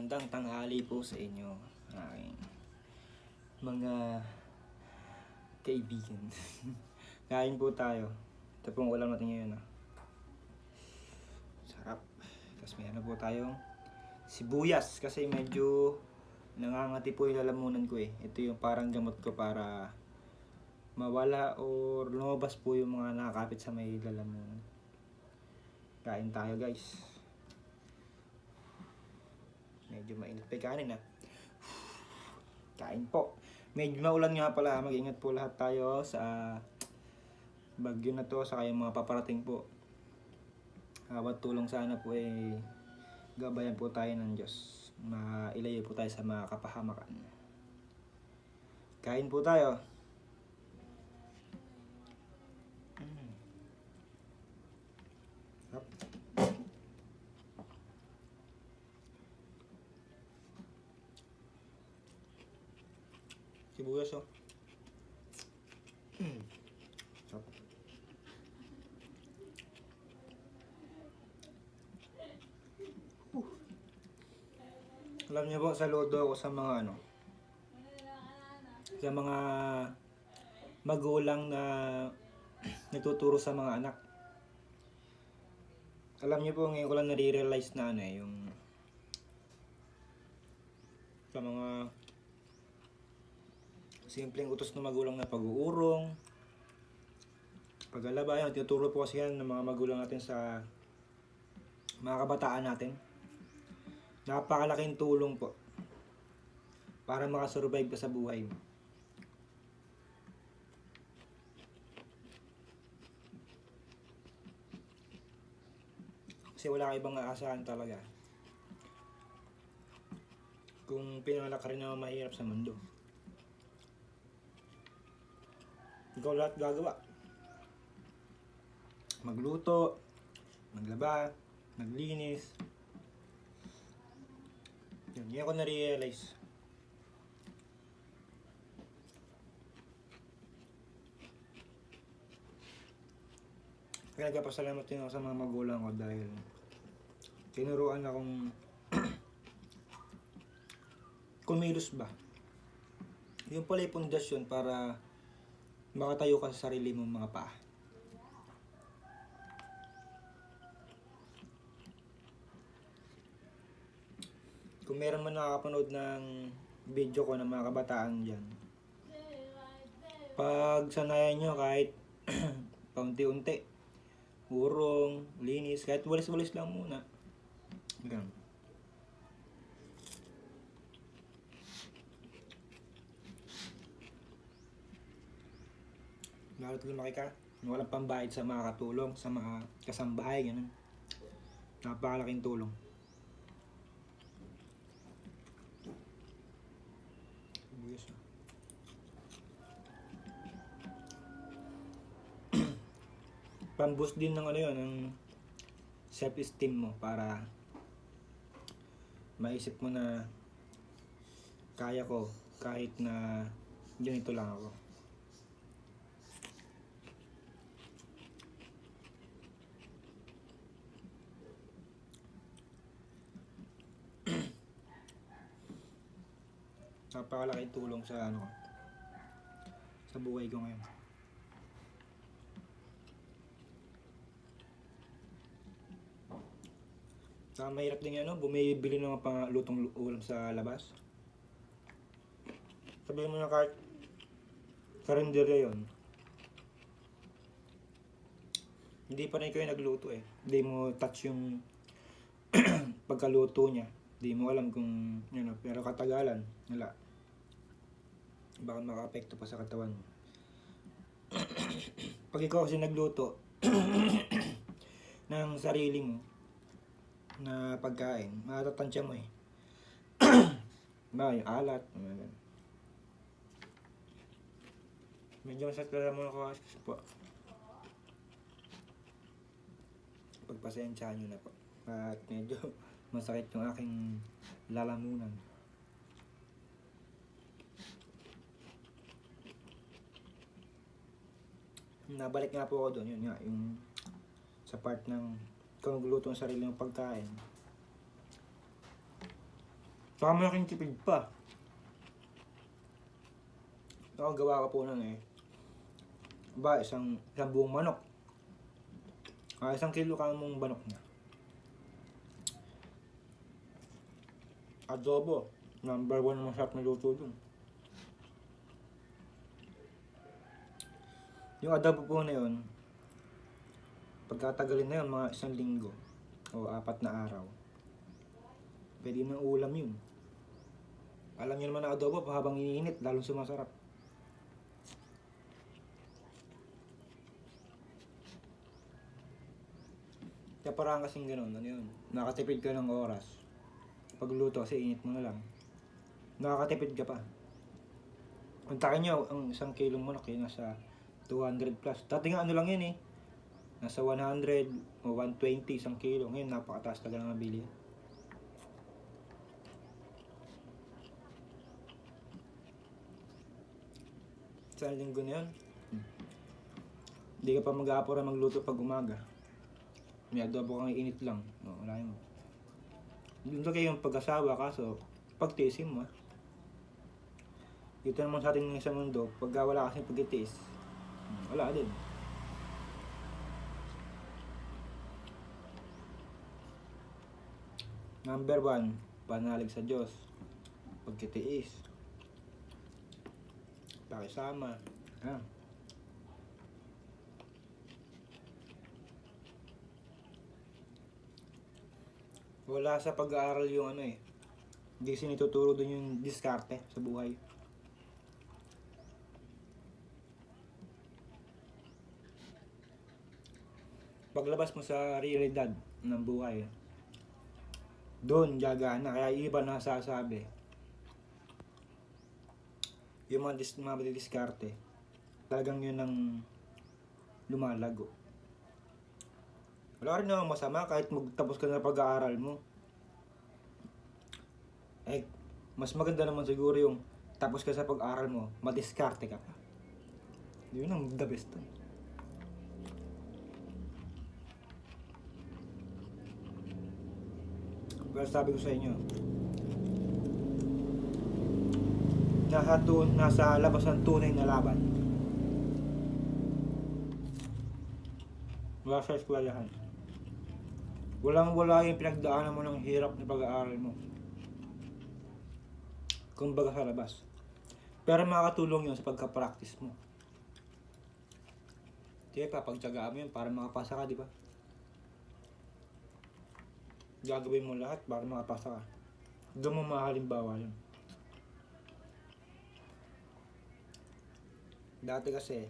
Magandang tanghali po sa inyo, aking mga kaibigan. Kain po tayo. Ito pong ulam natin ngayon. Sarap. Tapos may ano po tayong sibuyas kasi medyo nangangati po yung lalamunan ko eh. Ito yung parang gamot ko para mawala or lumabas po yung mga nakakapit sa may lalamunan. Kain tayo guys. Medyo mainit pa yung kanin ha. Kain po. Medyo maulan nga pala. Mag-ingat po lahat tayo sa bagyo na to. Sa kayong mga paparating po. Bawat tulong sana po eh gabayan po tayo ng Diyos. Mailayo po tayo sa mga kapahamakan. Kain po tayo. Sibuyas oh. Sarap. Alam niyo po, saludo ako sa mga sa mga magulang na nagtuturo sa mga anak. Alam niyo po, ngayon ko lang nare-realize na yung sa mga simpleng utos ng magulang na pag-uurong, pag-alaba, yun, tinuturo po kasi yan ng mga magulang natin sa mga kabataan natin. Napakalaking tulong po para makasurvive ka sa buhay mo. Kasi wala kang ibang aasahan talaga kung pinanganak ka rin na mahirap sa mundo. Ikaw lahat gagawa. Magluto, maglaba, maglinis. Yun ko na-realize. Kaya nagpapasalamat din ako sa mga magulang ko dahil tinuruan akong kumilos ba. Yung pala yung pundasyon para makatayo ka sa sarili mong mga paa. Kung meron man nakakapanood ng video ko ng mga kabataan dyan, pag sanayan nyo kahit paunti-unti, urong, linis, kahit walis-walis lang muna. Ganun. Lalo't lumaki ka, walang pambayad sa mga katulong, sa mga kasambahay, ganun. Napakalaking tulong. Pamboost din ng yun, ng self-esteem mo para maisip mo na kaya ko kahit na ganito lang ako. Napakalaking tulong sa sa buhay ko ngayon. Saka mahirap din bumibili ng mga panglutong ulam sa labas. Sabihin mo na kahit karinderya yun, hindi pa rin kayo nagluto eh. Hindi mo touch yung pagkaluto niya. Hindi mo alam kung pero katagalan, wala. Baka maka-apekto pa sa katawan mo. Pag ikaw kasi nagluto ng sarili mo na pagkain, matatansya mo eh. Ba, yung alat, medyo masakit na mo ako po. Pagpasensyahan nyo na po. At medyo masakit yung aking lalamunan. Nabalik nga po ako doon, yun nga, yung sa part ng kung nagluto ng sarili ng pagkain. Saka malaking tipid pa. Ako gawa ka po nun eh. Isang buong manok. 1 kilo ka mong manok niya. Adobo. Number 1 na masarap na luto dun. Yung adobo po na yun, pagkatagalin na yun, mga 1 linggo o 4 na araw, pwede ng ulam yun. Alam niyo naman na adobo, habang iniinit, lalong sumasarap. Kaya parang kasing ganun, ano yun, nakatipid ka ng oras. Pagluto kasi init mo na lang. Nakakatipid ka pa. Kung takin nyo, ang 1 kilong manok yun, nasa 200 plus. Dati nga ano lang yun eh. Nasa 100 o 120 1 kilo. Ngayon napakataas talaga ng nabili. Sa linggo na yun, hindi ka pa mag-aapura magluto pag umaga. May adobo kang init lang. O, wala yun. Doon sa kayo yung pag-asawa, kaso pagtiisin mo. Dito naman sa atin sa mundo, pagka wala kasing pagtitiis, wala din. Number 1, panalig sa Diyos. Pagtitiis. Pakisama. Wala sa pag-aaral yung ano eh. Hindi sinituturo dun yung diskarte sa buhay. Paglabas mo sa realidad ng buhay, doon gagana. Kaya iba nasasabi, yung mga diskarte, talagang yun ang lumalago. Wala rin namang masama kahit magtapos ka na pag-aaral mo. Eh, mas maganda naman siguro yung tapos ka sa pag-aaral mo, madiskarte ka pa. Yun ang the best to. Pero sabi ko sa inyo, nasa labas ang tunay na laban. Wala sa eskwelahan. Walang-wala yung pinagdaanan mo ng hirap na pag-aaral mo. Kumbaga sa labas. Pero makakatulong yun sa pagka-practice mo. Di ba, papagtsagaan mo yun para makapasa ka, di ba? Gagawin mo lahat para makapasa ka. Doon mo mahalimbawa yun. Dati kasi,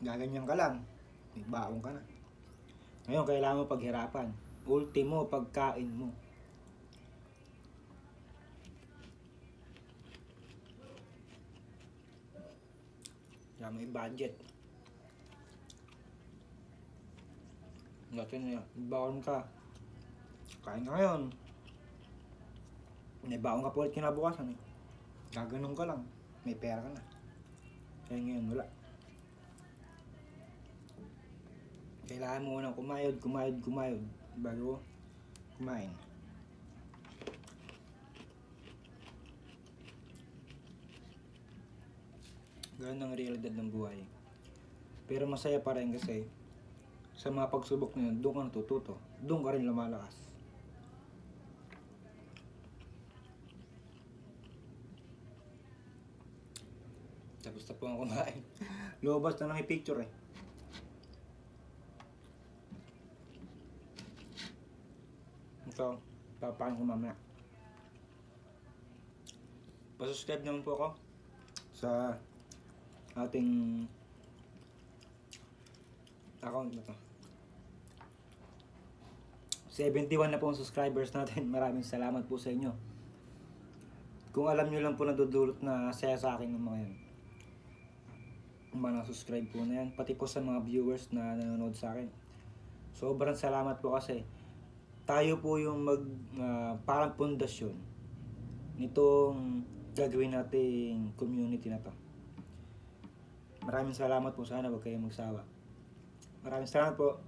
gaganyan ka lang, may baong ka na. Ngayon, kailangan mo paghirapan. Ultimo, pagkain mo. Kaya may budget. Dati na, baon ka. Kain ka ngayon. May baon ka po ulit kinabukasan eh. Gaganong ka lang. May pera ka na. Kaya ngayon wala. Kailangan mo nang kumayod bago kumain. Ganun ang realidad ng buhay. Pero masaya pa rin kasi sa mga pagsubok na yun, doon ka natututo. Doon ka rin lumalakas. Tapos na po ang kumain. Lumabas na lang yung picture eh. Ito, papain ko mamaya. Pa-subscribe naman po ako sa ating account na to. 71 na po ang subscribers natin. Maraming salamat po sa inyo. Kung alam nyo lang po nadudulot na saya sa akin ng mga yan. Ang mga subscribe po na yan. Pati po sa mga viewers na nanonood sa akin. Sobrang salamat po kasi tayo po yung parang pundasyon nitong gagawin nating community na to. Maraming salamat po. Sana huwag kayong magsawa. Maraming salamat po.